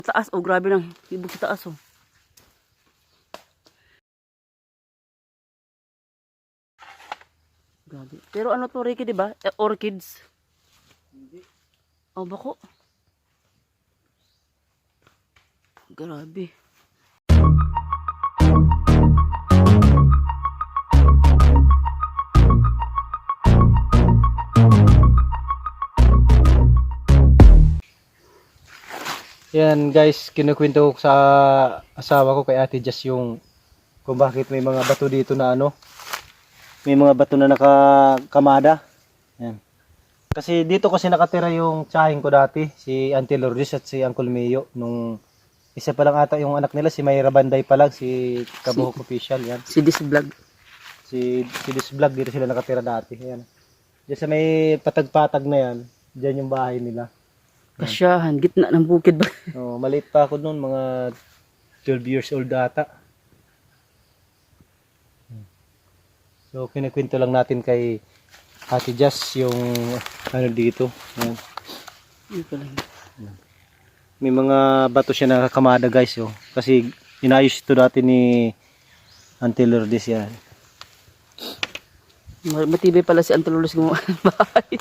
Taas, oh, grabe lang. Ibog sa taas, oh. Grabe. Pero ano to, Ricky, di ba? Orchids. Hindi. Oh, bako. Grabe. Yan guys, kinukwento ko sa asawa ko kay Ate Jess yung kung bakit may mga bato dito na ano. May mga bato na nakakamada. Yan. Kasi dito kasi nakatira yung tsahin ko dati, si Auntie Lourdes at si Uncle Mayo. Nung isa pa lang ata yung anak nila, si Mayra Banday pa lang, si Kabuhok Official. Yan. Si this vlog. Si This Vlog, dito sila nakatira dati. Yan. Diyan sa may patag-patag na yan, diyan yung bahay nila. Kasyahan, gitna ng bukid ba? Oh, maliit pa ako noon, mga 12 years old ata. So, kinikwento lang natin kay Ate Jess yung ano dito. Yan. Yun pala. May mga bato siya nakakamada guys. Oh. Kasi inayos ito dati ni Auntie Lourdes yan. Matibay pala si Antololos gumawa ng bahay.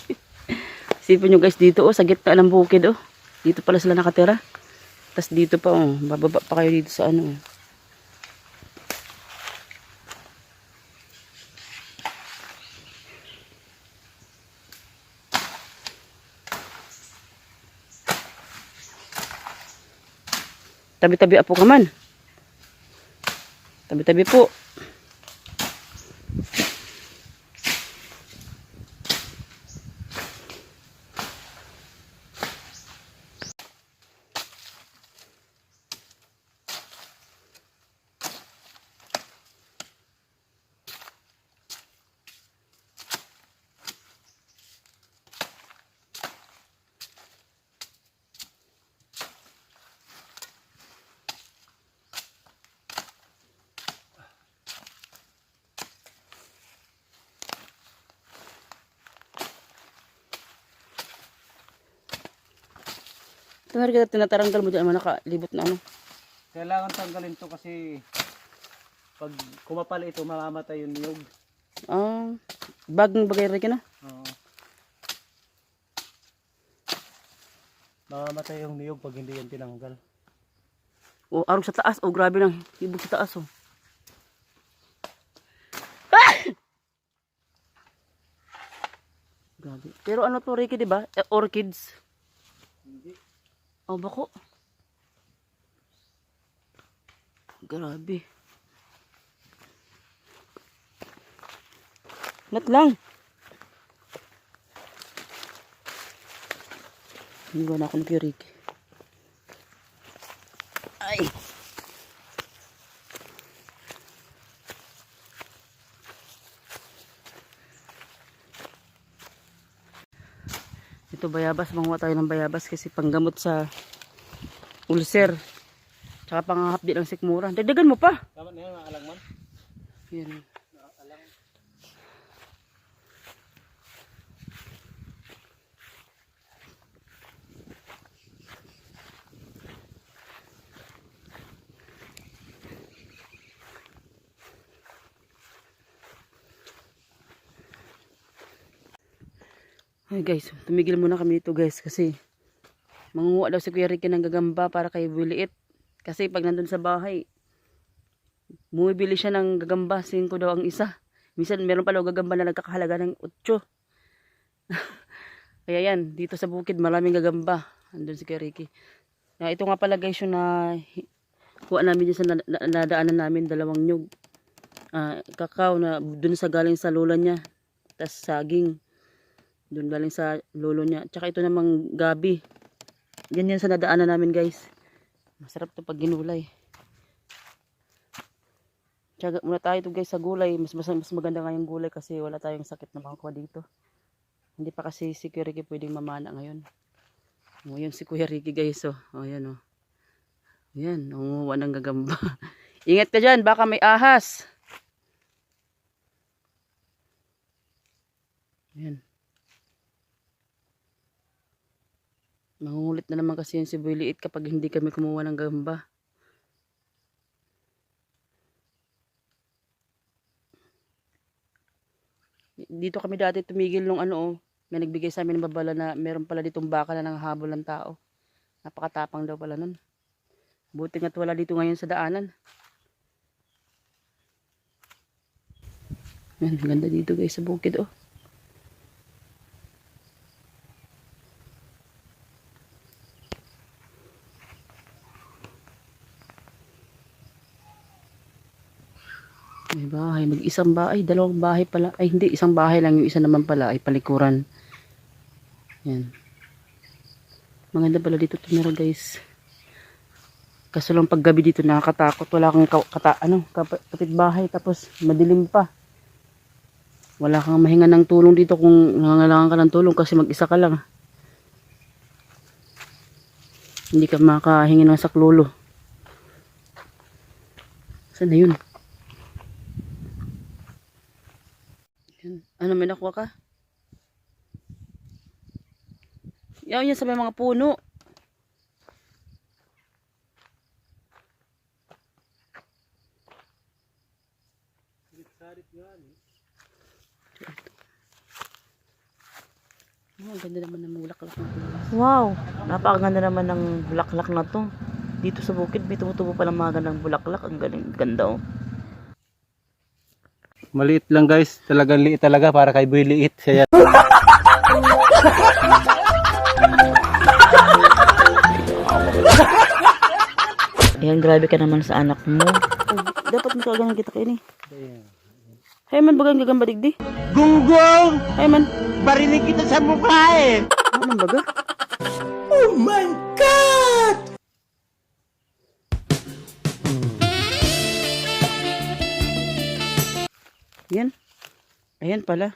Isipin nyo guys, dito oh, sa gitna ng bukid oh. Dito pala sila nakatira. Tapos dito pa oh, bababa pa kayo dito sa ano oh. Tabi-tabi apo ka man. Tabi-tabi po. Tunari kita tinataranggal mo dyan, nakalibot na ano. Kailangan tanggalin to kasi pag kumapal ito, mamamatay yung niyog. Ah, bagong bagay rin ka na. Oo. Mamamatay yung niyog pag hindi yan tinanggal. Oh, arog sa taas. Oh, grabe lang. Ibog sa taas oh. Ah! Grabe. Pero ano to, Ricky, di ba? Orchids. Hindi. Oh, bako. Grabe. Lat lang. Hindi na ako ng Ricky. Ay. Ito bayabas, manguha tayo ng bayabas kasi panggamot sa ulcer. Tsaka panghahapdi ng sikmura. Dagdagan mo pa. Tama na yan, alang man. Yan. Alang. Ay guys, tumigil muna kami dito guys kasi mangunguha daw si Kuya Ricky ng gagamba para kay Buliit. Kasi pag nandun sa bahay, bumibili siya ng gagamba, 5 daw ang isa. Minsan meron pala gagamba na nagkakahalaga ng 8. Kaya yan, dito sa bukid maraming gagamba. Andun si Kuya Ricky. Ito nga pala guys yung kuha namin dyan sa nadaanan namin, 2 nyug. Kakao na dun sa galing sa lola niya. Tas saging. Doon galing sa lolo niya. Tsaka ito namang gabi. Yan yan sa nadaanan namin guys. Masarap to pag ginulay. Tsaka muna tayo to guys sa gulay. Mas maganda nga yung gulay kasi wala tayong sakit na makukuha dito. Hindi pa kasi si Kuya Ricky pwedeng mamana ngayon. O yun si Kuya Ricky guys oh. O yan oh. Yan. Nangunguha ng gagamba. Ingat ka dyan. Baka may ahas. Yan. Mangungulit na naman kasi yung si Boy Liit kapag hindi kami kumuha ng gamba. Dito kami dati tumigil nung may nagbigay sa amin ng babala na meron pala ditong baka na nanghahabol ng tao. Napakatapang daw pala nun. Buti nga't wala dito ngayon sa daanan. Yan, ganda dito guys sa bukid oh. May bahay, mag-isang bahay, dalawang bahay pala. Ay hindi, isang bahay lang, yung isa naman pala ay palikuran. Yan. Maganda pala dito tumira guys. Kaso lang paggabi dito nakakatakot. Wala kang kapitbahay tapos madilim pa. Wala kang mahinga ng tulong dito kung nangangailangan ka ng tulong kasi mag-isa ka lang. Hindi ka makahingi ng saklolo. Saan na yun? Yan. Ano, may nakuha ka? Yan yan sa may mga puno. Oh, ang ganda naman ng bulaklak na to. Wow, napakaganda naman ng bulaklak na to. Dito sa bukid, may tumutubo palang mga gandang bulaklak. Ang galing, ganda oh. Maliit lang guys, talagang liit talaga para kay Boy Liit. Siya yan. Ayan, grabe ka naman sa anak mo. Oh, dapat magkaganang kita kayo ni. Hay man, bagang gagamba digdi. Gunggong! Hay man. Barinig kita sa mukha eh! Anong baga? Oh my God! Yan. Ayan pala.